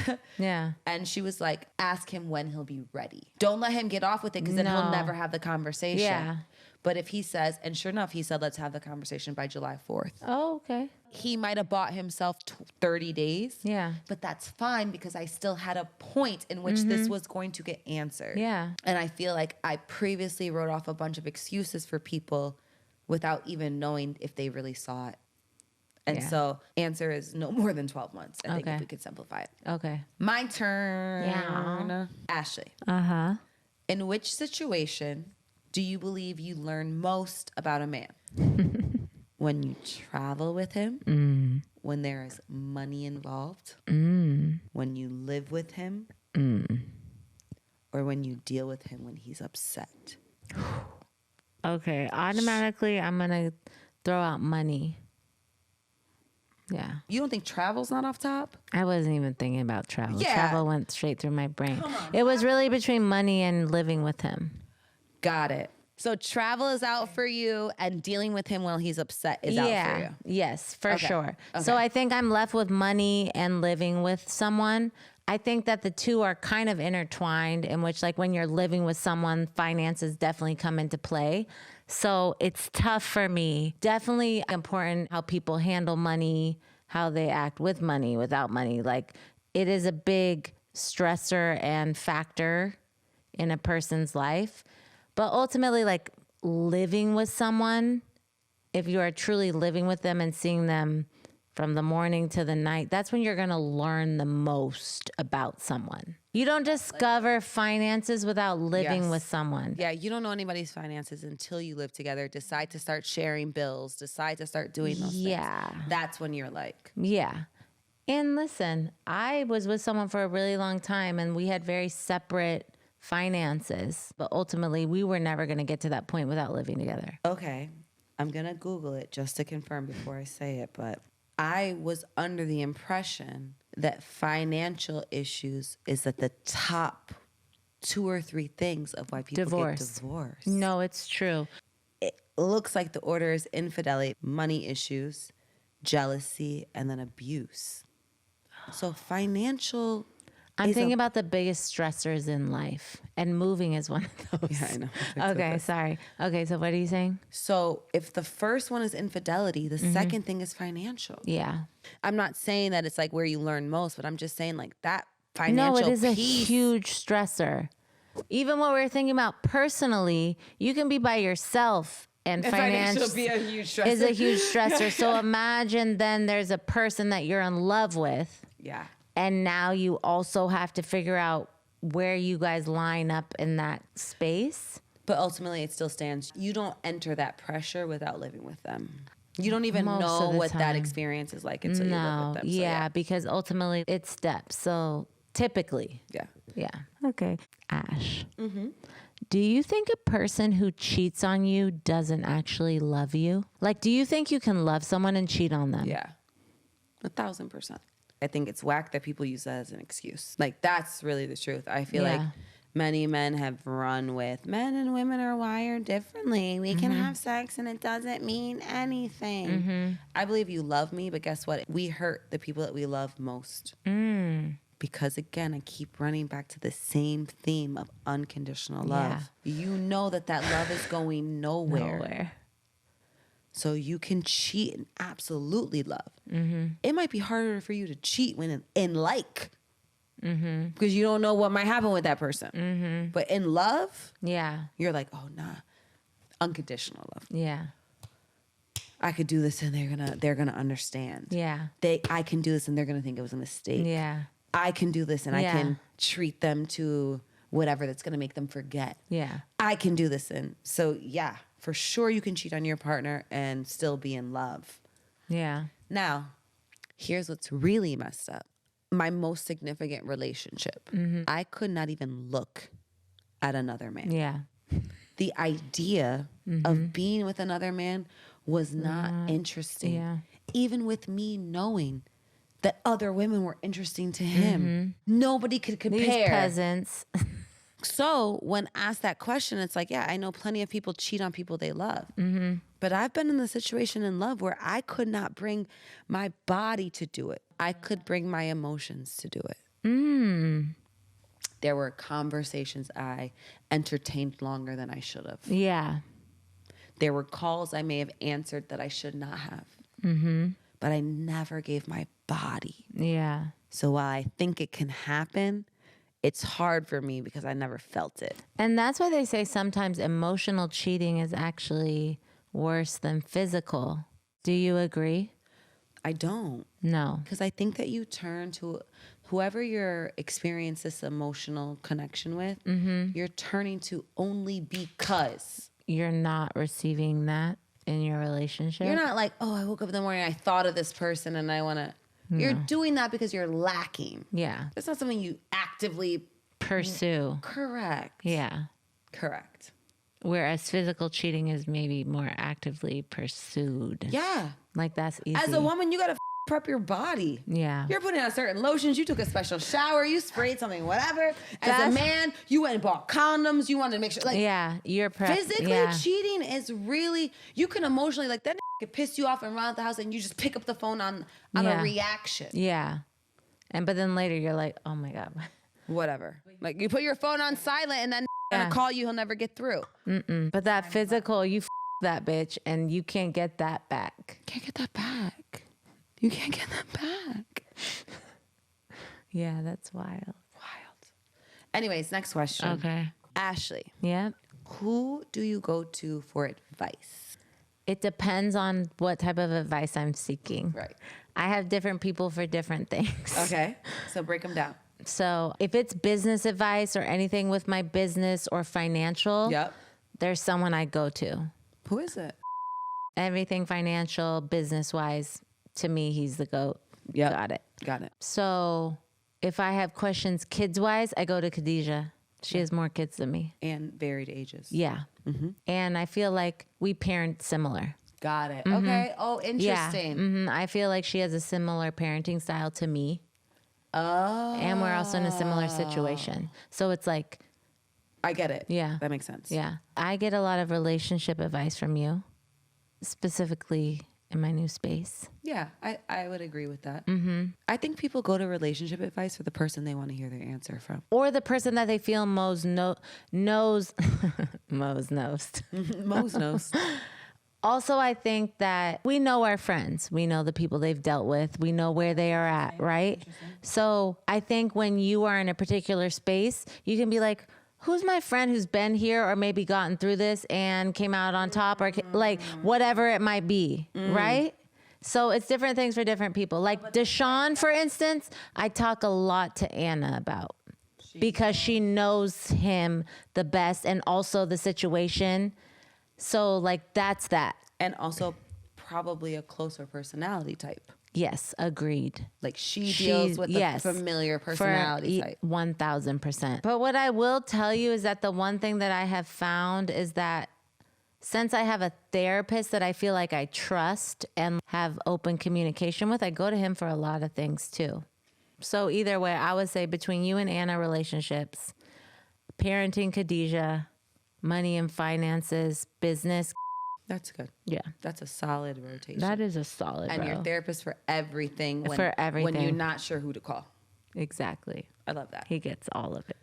one. Yeah. And she was like, ask him when he'll be ready. Don't let him get off with it because then he'll never have the conversation. Yeah. But if he says, and sure enough, he said, let's have the conversation by July 4th. Oh, okay. He might have bought himself 30 days. Yeah. But that's fine because I still had a point in which this was going to get answered. Yeah. And I feel like I previously wrote off a bunch of excuses for people without even knowing if they really saw it. And so answer is no more than 12 months. I think if we could simplify it. Okay. My turn. Yeah. Ashley. Uh-huh. In which situation do you believe you learn most about a man? When you travel with him? When there is money involved? When you live with him? Or when you deal with him when he's upset? Okay. Automatically, I'm going to throw out money. Yeah. You don't think travel's not off top? I wasn't even thinking about travel. Yeah. Travel went straight through my brain. It was really between money and living with him. Got it. So travel is out for you and dealing with him while he's upset is out for you. Yes, for Okay. sure. Okay. So I think I'm left with money and living with someone. I think that the two are kind of intertwined, in which like when you're living with someone, finances definitely come into play. So it's tough for me. Definitely important how people handle money, how they act with money, without money. Like it is a big stressor and factor in a person's life. But ultimately, like living with someone, if you are truly living with them and seeing them from the morning to the night, that's when you're going to learn the most about someone. You don't discover finances without living Yes. with someone. Yeah, you don't know anybody's finances until you live together, decide to start sharing bills, decide to start doing those things. That's when you're like, Yeah. And listen, I was with someone for a really long time and we had very separate finances, but ultimately we were never going to get to that point without living together. okay, I'm going to Google it just to confirm before I say it, but I was under the impression that financial issues is at the top 2 or 3 things of why people get divorced. No, it's true. It looks like the order is infidelity, money issues, jealousy, and then abuse. So financial I'm is thinking about the biggest stressors in life, and moving is one of those. Yeah, I know. Okay, sorry. Okay, so what are you saying? So if the first one is infidelity, the second thing is financial. Yeah. I'm not saying that it's like where you learn most, but I'm just saying like that financial No, it is a piece. huge stressor. Even what we're thinking about personally, you can be by yourself and finance be a huge stressor. is a huge stressor. So imagine then there's a person that you're in love with. Yeah. And now you also have to figure out where you guys line up in that space. But ultimately it still stands. You don't enter that pressure without living with them. You don't even Most know of the what that time. experience is like until you live with them. So, yeah, because ultimately it's steps. So typically. Yeah. Yeah. Okay. Ash. Do you think a person who cheats on you doesn't actually love you? Like, do you think you can love someone and cheat on them? Yeah. 1,000%. I think it's whack that people use that as an excuse. Like, that's really the truth. I feel like many men have run with men and women are wired differently. We can have sex and it doesn't mean anything. I believe you love me, but guess what? We hurt the people that we love most. Because again, I keep running back to the same theme of unconditional love. You know that love is going nowhere. So you can cheat and absolutely love. It might be harder for you to cheat when in like. Because you don't know what might happen with that person. But in love, you're like, oh nah, unconditional love. Yeah. I could do this and they're gonna understand. Yeah. I can do this and they're gonna think it was a mistake. Yeah. I can do this and I can treat them to whatever that's gonna make them forget. Yeah. I can do this, and so yeah, for sure you can cheat on your partner and still be in love. Yeah. Now, here's what's really messed up. My most significant relationship, I could not even look at another man. Yeah. The idea of being with another man was not interesting. Yeah. even with me knowing that other women were interesting to him, nobody could compare. These peasants. So when asked that question, it's like, yeah, I know plenty of people cheat on people they love. But I've been in the situation in love where I could not bring my body to do it. I could bring my emotions to do it. There were conversations I entertained longer than I should have. Yeah. There were calls I may have answered that I should not have. But I never gave my body. Yeah. So while I think it can happen, it's hard for me because I never felt it. And that's why they say sometimes emotional cheating is actually worse than physical. Do you agree? I don't. No. Because I think that you turn to whoever you're experiencing this emotional connection with, you're turning to only because. You're not receiving that in your relationship. You're not like, oh, I woke up in the morning, I thought of this person and I want to. You're doing that because you're lacking. Yeah. It's not something you actively pursue. Correct. Yeah. Correct. Whereas physical cheating is maybe more actively pursued. Yeah. Like that's easy. As a woman, you got to prep your body. Yeah. You're putting on certain lotions. You took a special shower. You sprayed something, whatever. As a man, you went and bought condoms. You wanted to make sure. Like, yeah, you're prep. Physically cheating is really, you can emotionally, like that could piss you off and run out the house and you just pick up the phone on a reaction. Yeah. But then later you're like, oh my God. Whatever. Like you put your phone on silent and then gonna call you, he'll never get through. But that physical, you that bitch and you can't get that back. Can't get that back. You can't get that back. Yeah, that's wild. Anyways, next question. Okay. Ashley. Yeah. Who do you go to for advice? It depends on what type of advice I'm seeking. Right. I have different people for different things. Okay. So break them down. So if it's business advice or anything with my business or financial, there's someone I go to. Who is it? Everything financial, business-wise, to me, he's the GOAT. Yeah. Got it. So if I have questions kids-wise, I go to Khadijah. She has more kids than me. And varied ages. Yeah. And I feel like we parent similar. Got it. Okay. Oh, interesting. Yeah. I feel like she has a similar parenting style to me. Oh. And we're also in a similar situation. So it's like. I get it. Yeah. That makes sense. Yeah. I get a lot of relationship advice from you, specifically in my new space. Yeah, I would agree with that. I think people go to relationship advice for the person they want to hear their answer from. Or the person that they feel knows. Mo's knows. Also, I think that we know our friends. We know the people they've dealt with. We know where they are at, right? So I think when you are in a particular space, you can be like, who's my friend who's been here or maybe gotten through this and came out on top or like whatever it might be, right? So it's different things for different people. Like Deshaun, for instance, I talk a lot to Anna about because she knows him the best and also the situation. So like that's that. And also probably a closer personality type. Yes, agreed. Like she deals with a familiar personality type. 1000%. But what I will tell you is that the one thing that I have found is that since I have a therapist that I feel like I trust and have open communication with, I go to him for a lot of things too. So either way, I would say between you and Anna relationships, parenting Khadijah, money and finances, business. That's good. Yeah. That's a solid rotation. That is a solid, And bro. your therapist for everything. When everything. you're not sure who to call. Exactly. I love that. He gets all of it.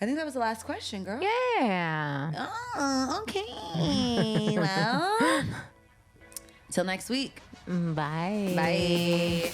I think that was the last question, girl. Yeah. Oh, okay. Well, till next week. Bye. Bye.